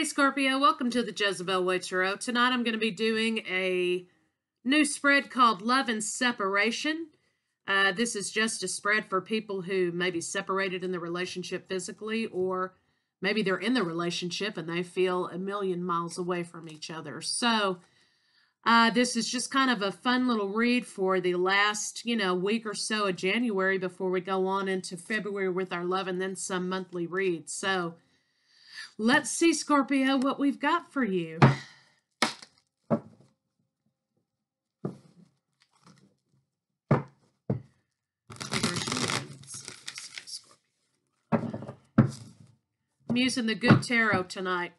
Hey Scorpio, welcome to the Jezebel Way Tarot. Tonight I'm going to be doing a new spread called Love and Separation. This is just a spread for people who may be separated in the relationship physically, or maybe they're in the relationship and they feel a million miles away from each other. So this is just kind of a fun little read for the last, week or so of January before we go on into February with our Love and Then Some monthly reads. So let's see, Scorpio, what we've got for you. I'm using the Good Tarot tonight.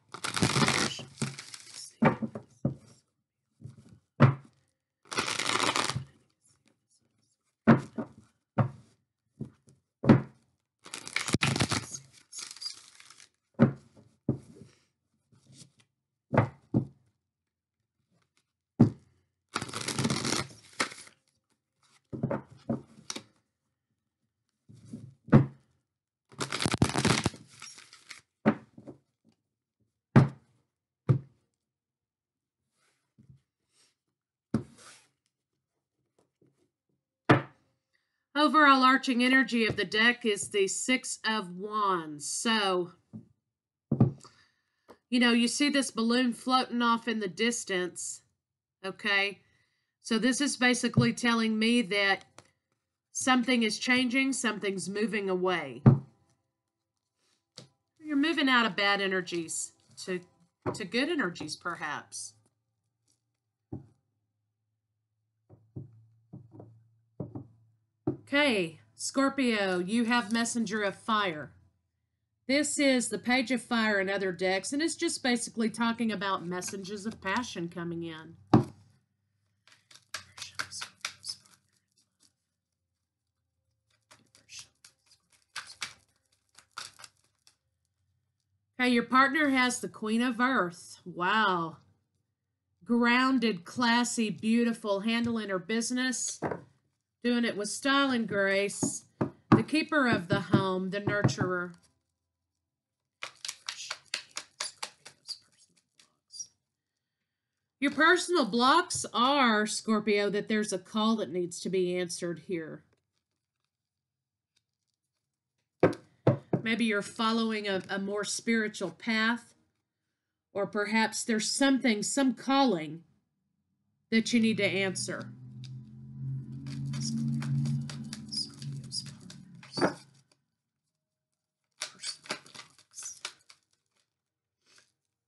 Overall arching energy of the deck is the Six of Wands. So, you see this balloon floating off in the distance, okay? So this is basically telling me that something is changing, something's moving away. You're moving out of bad energies to good energies, perhaps. Okay, Scorpio, you have Messenger of Fire. This is the Page of Fire in other decks, and it's just basically talking about messages of passion coming in. Okay, your partner has the Queen of Earth. Wow. Grounded, classy, beautiful, handling her business. Doing it with style and grace. The keeper of the home, the nurturer. Your personal blocks are, Scorpio, that there's a call that needs to be answered here. Maybe you're following a more spiritual path, or perhaps there's some calling that you need to answer.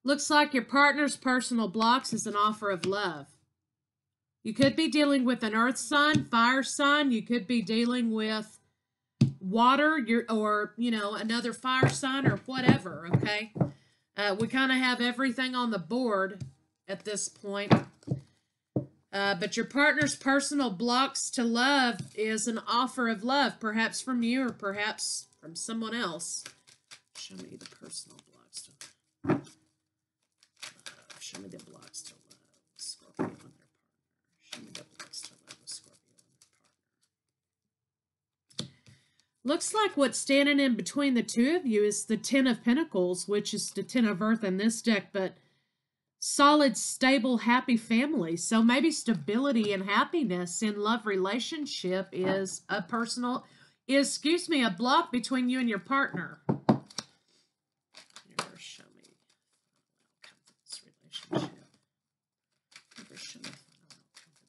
Looks like your partner's personal blocks is an offer of love. You could be dealing with an earth sign, fire sign. You could be dealing with water, or another fire sign or whatever, okay? We kind of have everything on the board at this point. But your partner's personal blocks to love is an offer of love, perhaps from you or perhaps from someone else. Show me the personal blocks to love. Show me the blocks to love with Scorpio and their partner. Show me the blocks to love with Scorpio and their partner. Looks like what's standing in between the two of you is the Ten of Pentacles, which is the Ten of Earth in this deck, but solid, stable, happy family. So maybe stability and happiness in love relationship is a block between you and your partner. Show me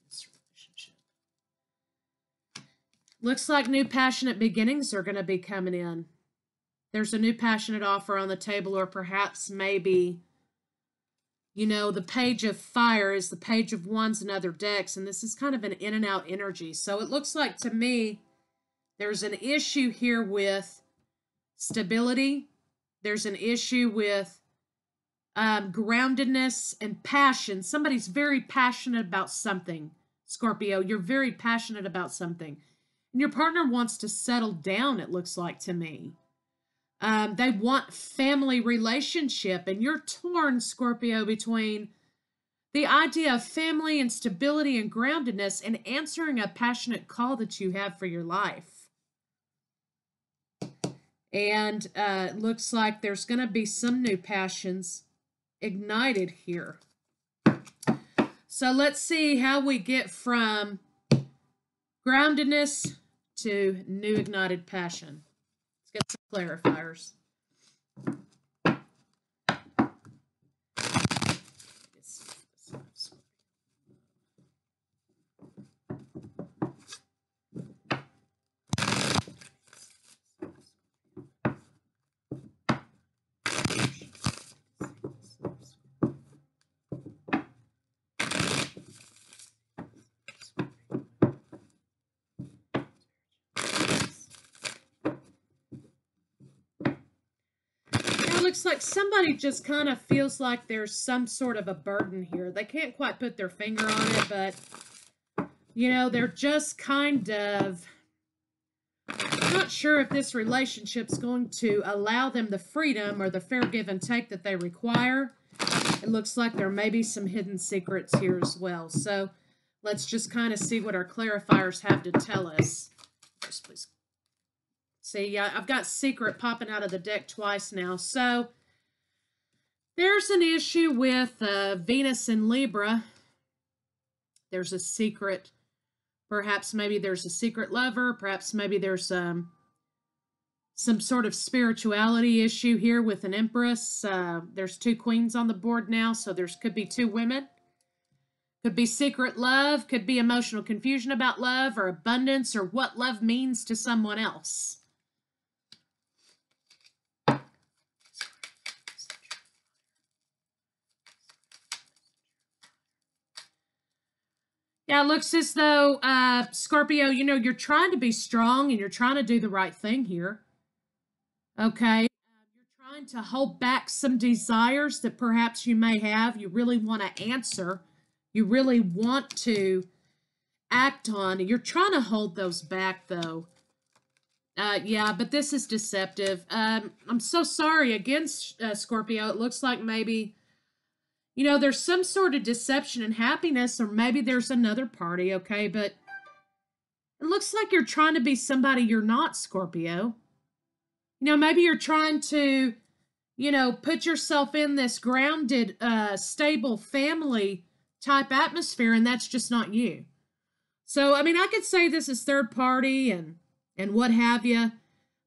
this relationship. Looks like new passionate beginnings are going to be coming in. There's a new passionate offer on the table, or perhaps maybe, the Page of Fire is the Page of Wands in other decks, and this is kind of an in and out energy. So it looks like to me there's an issue here with stability. There's an issue with groundedness and passion. Somebody's very passionate about something, Scorpio. You're very passionate about something. And your partner wants to settle down, it looks like to me. They want family relationship, and you're torn, Scorpio, between the idea of family and stability and groundedness and answering a passionate call that you have for your life. And it looks like there's going to be some new passions ignited here. So let's see how we get from groundedness to new ignited passion. Let's get some clarifiers. Looks like somebody just kind of feels like there's some sort of a burden here. They can't quite put their finger on it, but, you know, they're just kind of not sure if this relationship's going to allow them the freedom or the fair give and take that they require. It looks like there may be some hidden secrets here as well. So let's just kind of see what our clarifiers have to tell us. Just please. See, yeah, I've got secret popping out of the deck twice now. So there's an issue with Venus in Libra. There's a secret. Perhaps maybe there's a secret lover. Perhaps maybe there's some sort of spirituality issue here with an Empress. There's 2 queens on the board now, so could be 2 women. Could be secret love. Could be emotional confusion about love or abundance or what love means to someone else. Yeah, it looks as though, Scorpio, you know, you're trying to be strong and you're trying to do the right thing here. Okay? You're trying to hold back some desires that perhaps you may have. You really want to answer. You really want to act on. You're trying to hold those back, though. Yeah, but this is deceptive. I'm so sorry. Again, Scorpio, it looks like maybe, you know, there's some sort of deception and happiness, or maybe there's another party, okay? But it looks like you're trying to be somebody you're not, Scorpio. You know, maybe you're trying to, you know, put yourself in this grounded, stable family type atmosphere, and that's just not you. So, I mean, I could say this is third party and what have you,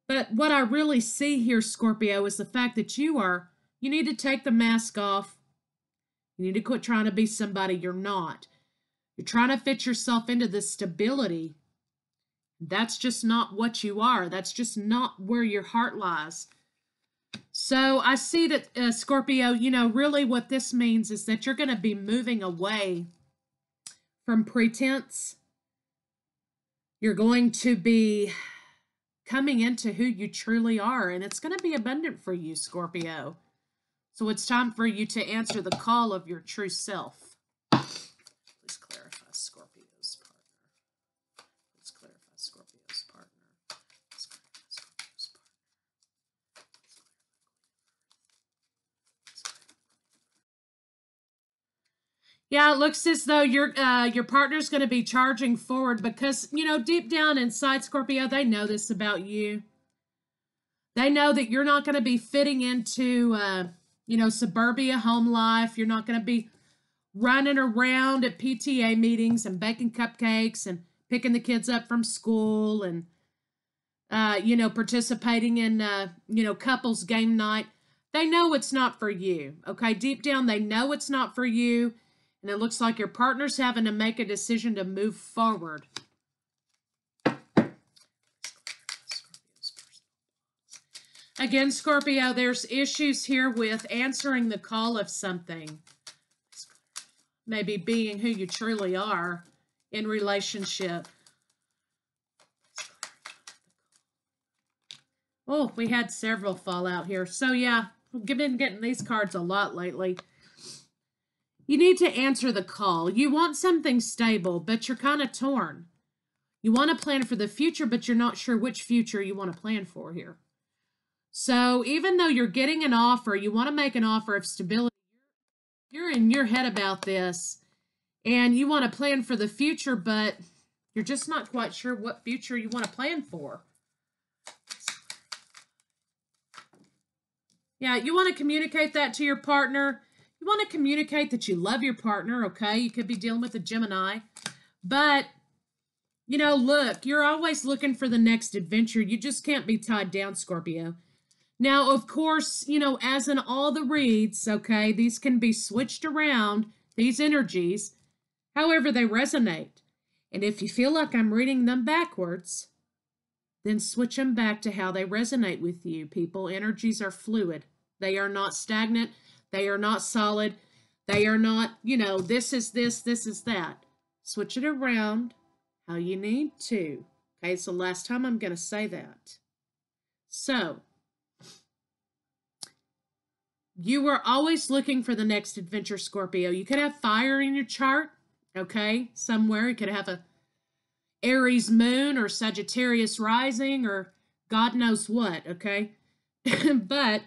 but what I really see here, Scorpio, is the fact that you need to take the mask off. You need to quit trying to be somebody you're not. You're trying to fit yourself into this stability. That's just not what you are. That's just not where your heart lies. So I see that, Scorpio, you know, really what this means is that you're going to be moving away from pretense. You're going to be coming into who you truly are, and it's going to be abundant for you, Scorpio. So it's time for you to answer the call of your true self. Please clarify Scorpio's partner. Please clarify Scorpio's partner. Please clarify Scorpio's partner. Yeah, it looks as though your partner's going to be charging forward because, you know, deep down inside, Scorpio, they know this about you. They know that you're not going to be fitting into, you know, suburbia home life. You're not going to be running around at PTA meetings and baking cupcakes and picking the kids up from school and, you know, participating in, you know, couples game night. They know it's not for you, okay? Deep down, they know it's not for you, and it looks like your partner's having to make a decision to move forward. Again, Scorpio, there's issues here with answering the call of something. Maybe being who you truly are in relationship. Oh, we had several fall out here. So, yeah, I've been getting these cards a lot lately. You need to answer the call. You want something stable, but you're kind of torn. You want to plan for the future, but you're not sure which future you want to plan for here. So even though you're getting an offer, you want to make an offer of stability, you're in your head about this, and you want to plan for the future, but you're just not quite sure what future you want to plan for. Yeah, you want to communicate that to your partner. You want to communicate that you love your partner, okay? You could be dealing with a Gemini. But, you know, look, you're always looking for the next adventure. You just can't be tied down, Scorpio. Now, of course, you know, as in all the reads, okay, these can be switched around, these energies, however they resonate. And if you feel like I'm reading them backwards, then switch them back to how they resonate with you, people. Energies are fluid. They are not stagnant. They are not solid. They are not, you know, this is this is that. Switch it around how you need to. Okay, it's the last time I'm going to say that. So, you are always looking for the next adventure, Scorpio. You could have fire in your chart, okay, somewhere. You could have a Aries moon or Sagittarius rising or God knows what, okay? But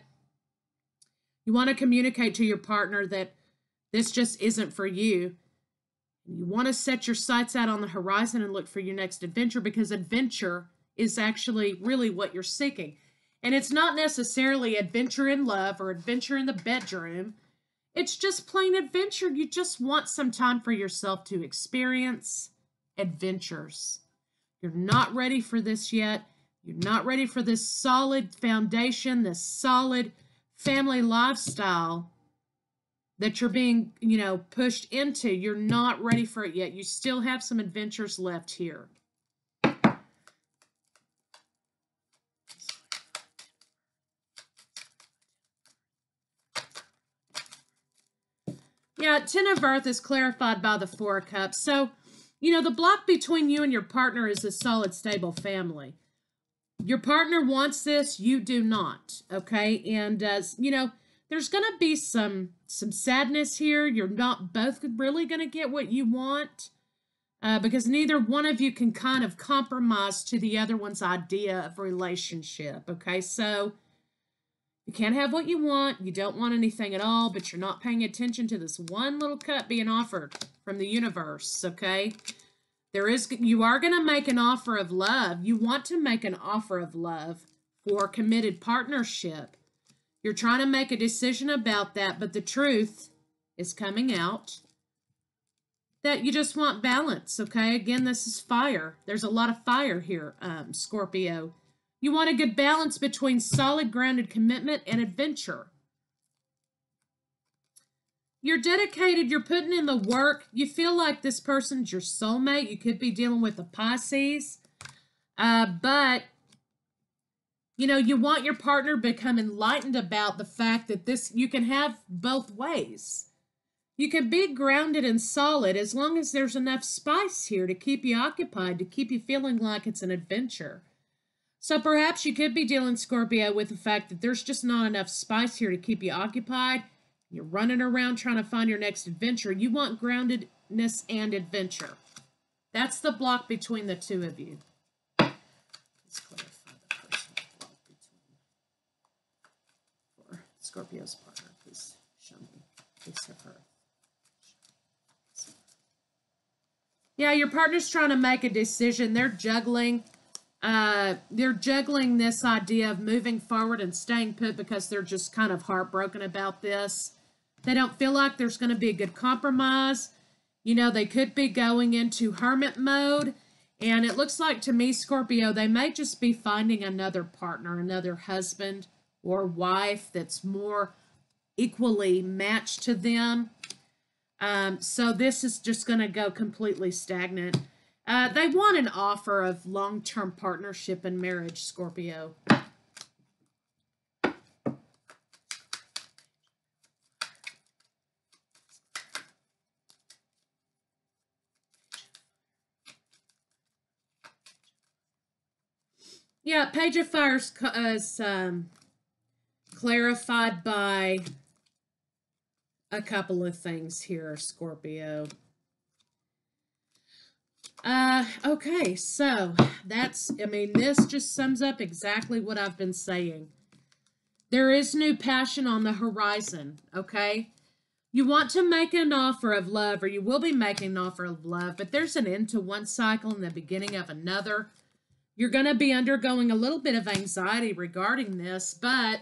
you want to communicate to your partner that this just isn't for you. You want to set your sights out on the horizon and look for your next adventure, because adventure is actually really what you're seeking. And it's not necessarily adventure in love or adventure in the bedroom. It's just plain adventure. You just want some time for yourself to experience adventures. You're not ready for this yet. You're not ready for this solid foundation, this solid family lifestyle that you're being, you know, pushed into. You're not ready for it yet. You still have some adventures left here. Yeah, Ten of Earth is clarified by the Four of Cups. So, you know, the block between you and your partner is a solid, stable family. Your partner wants this, you do not, okay? And, you know, there's going to be some sadness here. You're not both really going to get what you want because neither one of you can kind of compromise to the other one's idea of relationship, okay? So you can't have what you want. You don't want anything at all, but you're not paying attention to this one little cup being offered from the universe, okay? You are going to make an offer of love. You want to make an offer of love for committed partnership. You're trying to make a decision about that, but the truth is coming out that you just want balance, okay? Again, this is fire. There's a lot of fire here, Scorpio. You want a good balance between solid, grounded commitment and adventure. You're dedicated. You're putting in the work. You feel like this person's your soulmate. You could be dealing with a Pisces. But, you know, you want your partner to become enlightened about the fact that you can have both ways. You can be grounded and solid as long as there's enough spice here to keep you occupied, to keep you feeling like it's an adventure. So perhaps you could be dealing, Scorpio, with the fact that there's just not enough spice here to keep you occupied. You're running around trying to find your next adventure. You want groundedness and adventure. That's the block between the two of you. Let's clarify the personal block for Scorpio's partner. Please show me. Please have her. Yeah, your partner's trying to make a decision. They're juggling. They're juggling this idea of moving forward and staying put because they're just kind of heartbroken about this. They don't feel like there's going to be a good compromise. You know, they could be going into hermit mode. And it looks like to me, Scorpio, they may just be finding another partner, another husband or wife that's more equally matched to them. So this is just going to go completely stagnant. They want an offer of long-term partnership and marriage, Scorpio. Yeah, Page of Fire is clarified by a couple of things here, Scorpio. Okay, so this just sums up exactly what I've been saying. There is new passion on the horizon, okay? You want to make an offer of love, or you will be making an offer of love, but there's an end to one cycle and the beginning of another. You're going to be undergoing a little bit of anxiety regarding this, but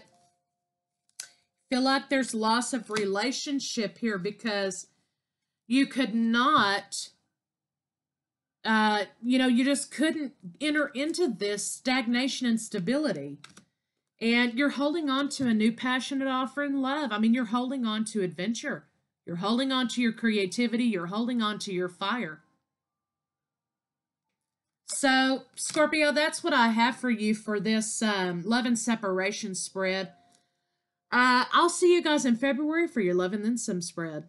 Feel like there's loss of relationship here because you could not, you just couldn't enter into this stagnation and stability. And you're holding on to a new passionate offering love. I mean, you're holding on to adventure. You're holding on to your creativity. You're holding on to your fire. So, Scorpio, that's what I have for you for this love and separation spread. I'll see you guys in February for your Love and Then Some spread.